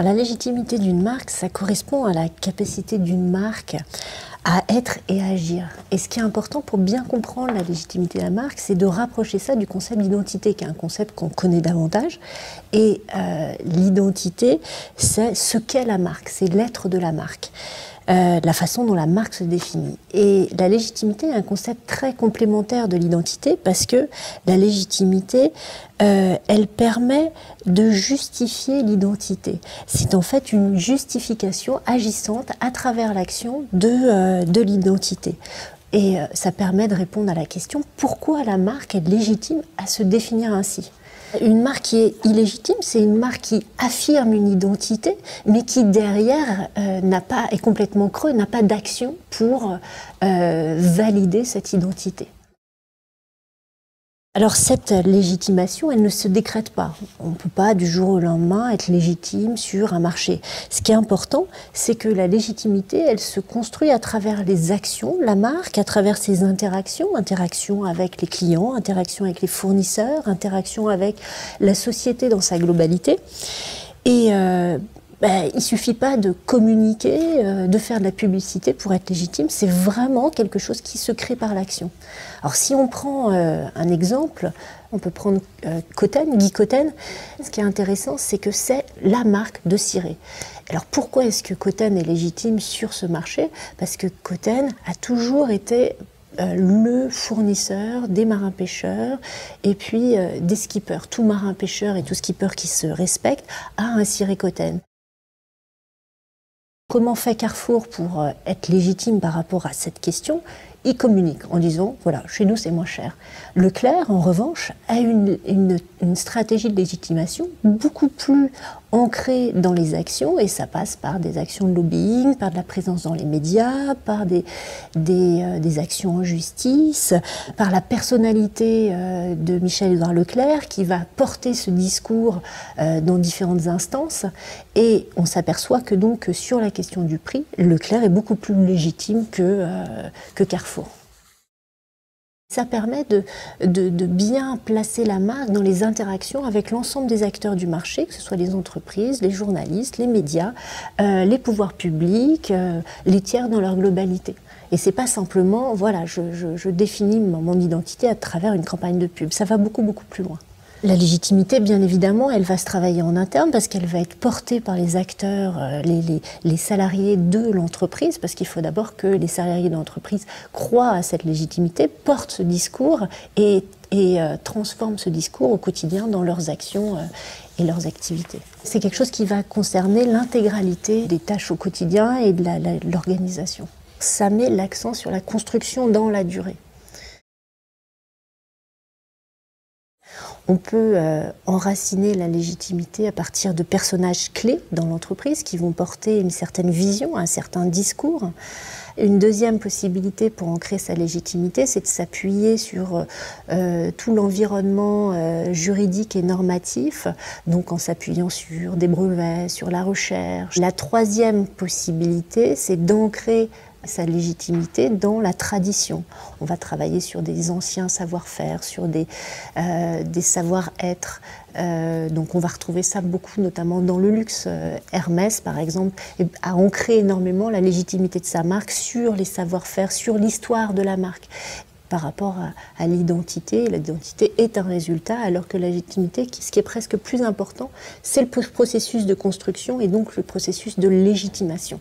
Alors, la légitimité d'une marque, ça correspond à la capacité d'une marque à être et à agir. Et ce qui est important pour bien comprendre la légitimité de la marque, c'est de rapprocher ça du concept d'identité, qui est un concept qu'on connaît davantage. Et l'identité, c'est ce qu'est la marque, c'est l'être de la marque. La façon dont la marque se définit. Et la légitimité est un concept très complémentaire de l'identité parce que la légitimité, elle permet de justifier l'identité. C'est en fait une justification agissante à travers l'action de l'identité. Et ça permet de répondre à la question pourquoi la marque est légitime à se définir ainsi. Une marque qui est illégitime, c'est une marque qui affirme une identité, mais qui derrière est complètement creux, n'a pas d'action pour valider cette identité. Alors cette légitimation, elle ne se décrète pas. On ne peut pas du jour au lendemain être légitime sur un marché. Ce qui est important, c'est que la légitimité, elle se construit à travers les actions de la marque, à travers ses interactions, interactions avec les clients, interactions avec les fournisseurs, interactions avec la société dans sa globalité. Et il ne suffit pas de communiquer, de faire de la publicité pour être légitime, c'est vraiment quelque chose qui se crée par l'action. Alors si on prend un exemple, on peut prendre Cotten, Guy Cotten. Ce qui est intéressant, c'est que c'est la marque de ciré. Alors pourquoi est-ce que Cotten est légitime sur ce marché? Parce que Cotten a toujours été le fournisseur des marins-pêcheurs et puis des skippers. Tout marin-pêcheur et tout skipper qui se respecte a un ciré Cotten. Comment fait Carrefour pour être légitime par rapport à cette question? Il communique en disant, voilà, chez nous c'est moins cher. Leclerc, en revanche, a une stratégie de légitimation beaucoup plus ancrée dans les actions, et ça passe par des actions de lobbying, par de la présence dans les médias, par des actions en justice, par la personnalité de Michel-Édouard Leclerc qui va porter ce discours dans différentes instances, et on s'aperçoit que donc sur la question du prix, Leclerc est beaucoup plus légitime que Carrefour. Ça permet de bien placer la marque dans les interactions avec l'ensemble des acteurs du marché, que ce soit les entreprises, les journalistes, les médias, les pouvoirs publics, les tiers dans leur globalité. Et c'est pas simplement, voilà, je définis mon identité à travers une campagne de pub. Ça va beaucoup, beaucoup plus loin. La légitimité, bien évidemment, elle va se travailler en interne parce qu'elle va être portée par les acteurs, les salariés de l'entreprise, parce qu'il faut d'abord que les salariés de l'entreprise croient à cette légitimité, portent ce discours et transforment ce discours au quotidien dans leurs actions et leurs activités. C'est quelque chose qui va concerner l'intégralité des tâches au quotidien et de l'organisation. Ça met l'accent sur la construction dans la durée. On peut enraciner la légitimité à partir de personnages clés dans l'entreprise qui vont porter une certaine vision, un certain discours. Une deuxième possibilité pour ancrer sa légitimité, c'est de s'appuyer sur tout l'environnement juridique et normatif, donc en s'appuyant sur des brevets, sur la recherche. La troisième possibilité, c'est d'ancrer sa légitimité dans la tradition. On va travailler sur des anciens savoir-faire, sur des savoir-être. Donc on va retrouver ça beaucoup, notamment dans le luxe. Hermès, par exemple, a ancré énormément la légitimité de sa marque sur les savoir-faire, sur l'histoire de la marque. Par rapport à l'identité, l'identité est un résultat, alors que la légitimité, ce qui est presque plus important, c'est le processus de construction et donc le processus de légitimation.